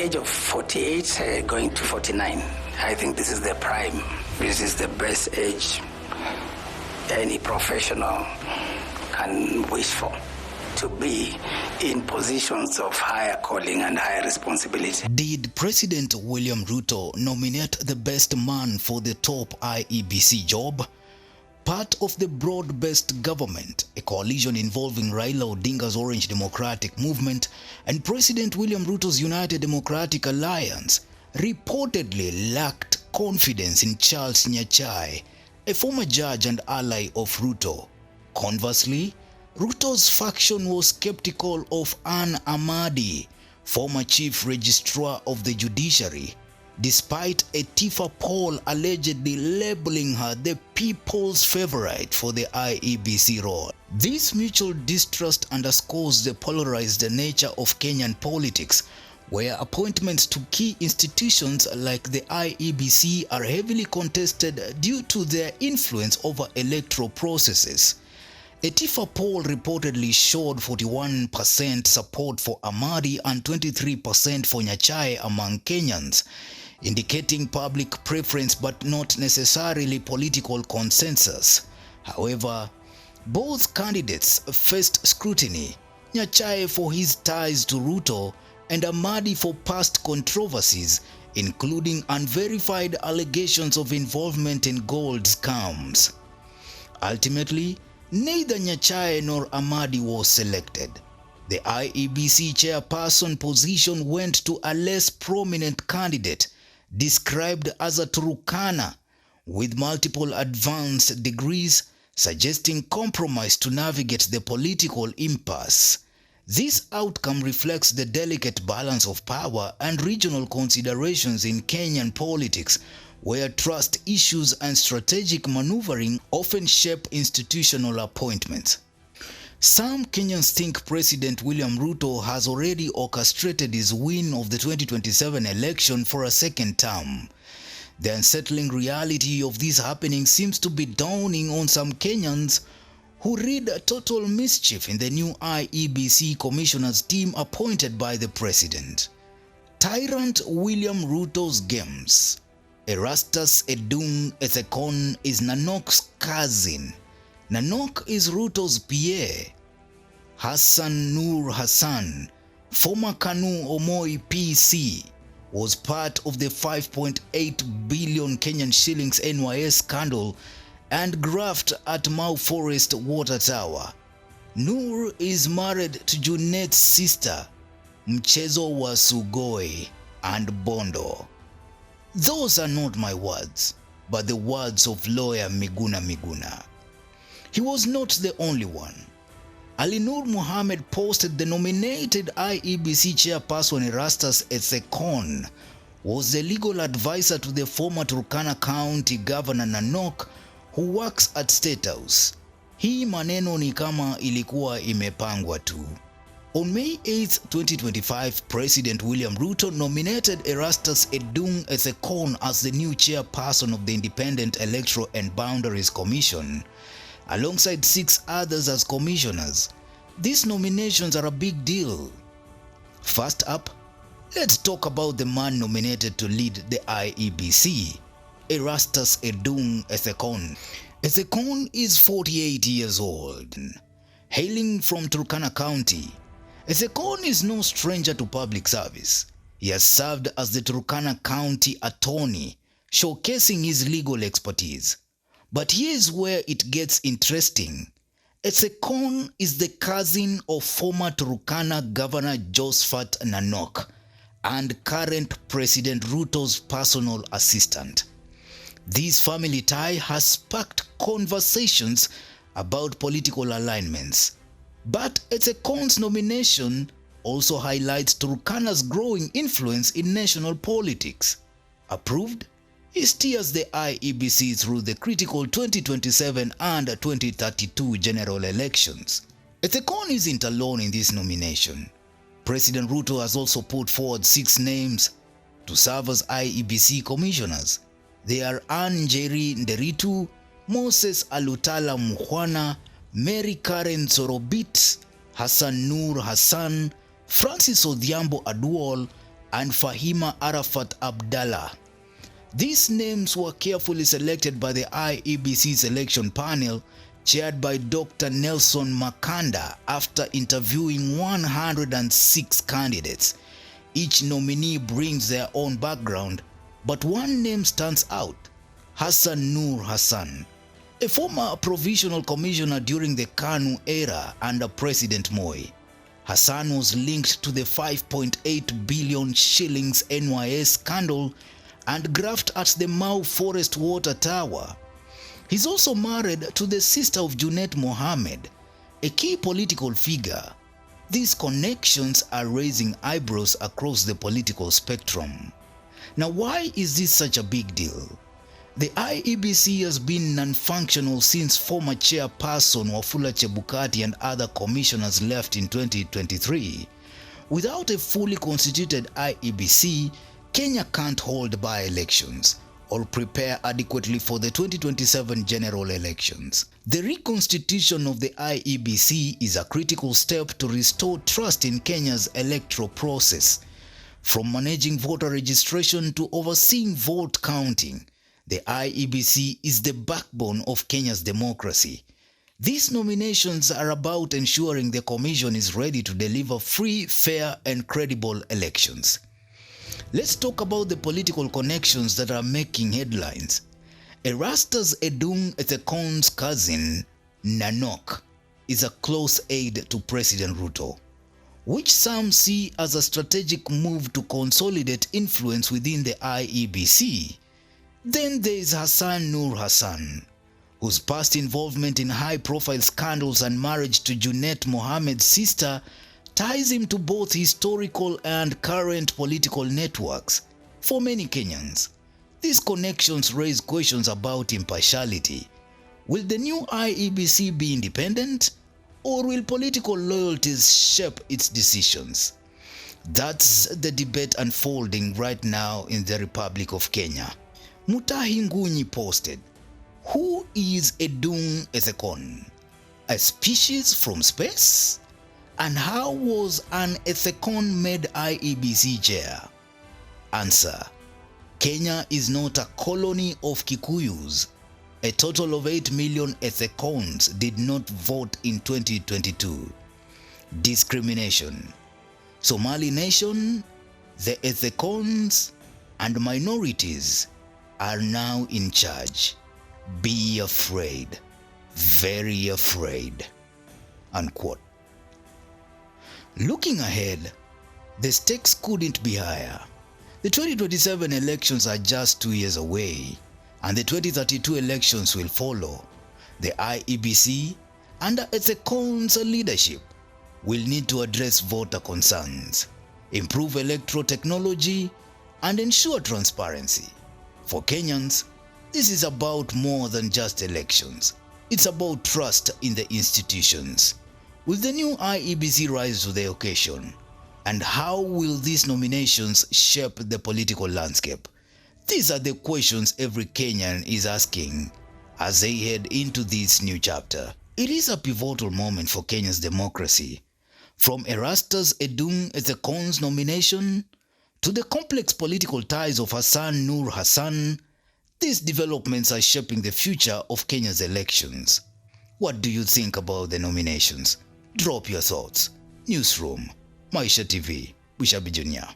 age of 48 going to 49. I think this is the prime. This is the best age any professional can wish for, to be in positions of higher calling and higher responsibility. Did President William Ruto nominate the best man for the top IEBC job? Part of the broad-based government, a coalition involving Raila Odinga's Orange Democratic Movement and President William Ruto's United Democratic Alliance, reportedly lacked confidence in Charles Nyachai, a former judge and ally of Ruto. Conversely, Ruto's faction was skeptical of Anne Amadi, former chief registrar of the judiciary, despite a TIFA poll allegedly labeling her the people's favorite for the IEBC role. This mutual distrust underscores the polarized nature of Kenyan politics, where appointments to key institutions like the IEBC are heavily contested due to their influence over electoral processes. A TIFA poll reportedly showed 41% support for Amadi and 23% for Nyachai among Kenyans, indicating public preference but not necessarily political consensus. However, both candidates faced scrutiny, Nyachai for his ties to Ruto and Amadi for past controversies, including unverified allegations of involvement in gold scams. Ultimately, neither Nyachai nor Amadi was selected. The IEBC chairperson position went to a less prominent candidate, described as a Turkana, with multiple advanced degrees, suggesting compromise to navigate the political impasse. This outcome reflects the delicate balance of power and regional considerations in Kenyan politics, where trust issues and strategic maneuvering often shape institutional appointments. Some Kenyans think President William Ruto has already orchestrated his win of the 2027 election for a second term. The unsettling reality of this happening seems to be dawning on some Kenyans who read total mischief in the new IEBC commissioners team appointed by the president. Tyrant William Ruto's games. Erastus Edung Ethekon is Nanok's cousin. Nanok is Ruto's PA. Hassan, former Kanu Omoi PC, was part of the 5.8 billion Kenyan shillings NYS scandal and graft at Mau Forest Water Tower. Noor is married to Junet's sister, Mchezo wa Sugoi and Bondo. Those are not my words, but the words of lawyer Miguna. He was not the only one. Ali Nur Mohammed posted the nominated IEBC chairperson Erastus Ethekon was the legal advisor to the former Turkana County Governor Nanok, who works at State House. Hii maneno ni kama ilikuwa imepangwa tu. On May 8, 2025, President William Ruto nominated Erastus Edung Ethekon as the new chairperson of the Independent Electoral and Boundaries Commission, alongside 6 others as commissioners. These nominations are a big deal. First up, let's talk about the man nominated to lead the IEBC, Erastus Edung Ethekon. Ethekon is 48 years old. Hailing from Turkana County, Ethekon is no stranger to public service. He has served as the Turkana County Attorney, showcasing his legal expertise. But here's where it gets interesting. Ethekon is the cousin of former Turkana Governor Josephat Nanok and current President Ruto's personal assistant. This family tie has sparked conversations about political alignments. But Ethekon's nomination also highlights Turkana's growing influence in national politics. Approved, he steers the IEBC through the critical 2027 and 2032 general elections. Ethekon isn't alone in this nomination. President Ruto has also put forward 6 names to serve as IEBC commissioners. They are Ann Njeri Nderitu, Moses Alutala Mukhwana, Mary Karen Sorobit, Hassan Noor Hassan, Francis Odhiambo Aduol, and Fahima Arafat Abdallah. These names were carefully selected by the IEBC selection panel chaired by Dr. Nelson Makanda after interviewing 106 candidates. Each nominee brings their own background, but one name stands out: Hassan Noor Hassan, a former provisional commissioner during the KANU era under President Moi. Hassan was linked to the 5.8 billion shillings NYS scandal and graft at the Mau Forest Water Tower. He's also married to the sister of Junet Mohammed, a key political figure. These connections are raising eyebrows across the political spectrum. Now, why is this such a big deal? The IEBC has been non-functional since former chairperson Wafula Chebukati and other commissioners left in 2023. Without a fully constituted IEBC, Kenya can't hold by-elections or prepare adequately for the 2027 general elections. The reconstitution of the IEBC is a critical step to restore trust in Kenya's electoral process. From managing voter registration to overseeing vote counting, the IEBC is the backbone of Kenya's democracy. These nominations are about ensuring the Commission is ready to deliver free, fair, and credible elections. Let's talk about the political connections that are making headlines. Erastus Edung Ethekon's cousin, Nanok, is a close aide to President Ruto, which some see as a strategic move to consolidate influence within the IEBC. Then there is Hassan Noor Hassan, whose past involvement in high-profile scandals and marriage to Junet Mohammed's sister ties him to both historical and current political networks. For many Kenyans, these connections raise questions about impartiality. Will the new IEBC be independent, or will political loyalties shape its decisions? That's the debate unfolding right now in the Republic of Kenya. Mutahi Ngunyi posted, "Who is Edung Ethekon? A species from space? And how was an Ethekon made IEBC chair?" Answer: Kenya is not a colony of Kikuyus. A total of 8 million Ethekons did not vote in 2022. Discrimination. Somali nation, the Ethekons, and minorities are now in charge. Be afraid, very afraid. Unquote. Looking ahead, the stakes couldn't be higher. The 2027 elections are just 2 years away, and the 2032 elections will follow. The IEBC, under Ethekon's leadership, will need to address voter concerns, improve electoral technology, and ensure transparency. For Kenyans, this is about more than just elections. It's about trust in the institutions. Will the new IEBC rise to the occasion? And how will these nominations shape the political landscape? These are the questions every Kenyan is asking as they head into this new chapter. It is a pivotal moment for Kenya's democracy. From Erastus Edung Ethekon's nomination to the complex political ties of Hassan Noor Hassan, these developments are shaping the future of Kenya's elections. What do you think about the nominations? Drop your thoughts. Newsroom, Maisha TV, Bushabi Jr.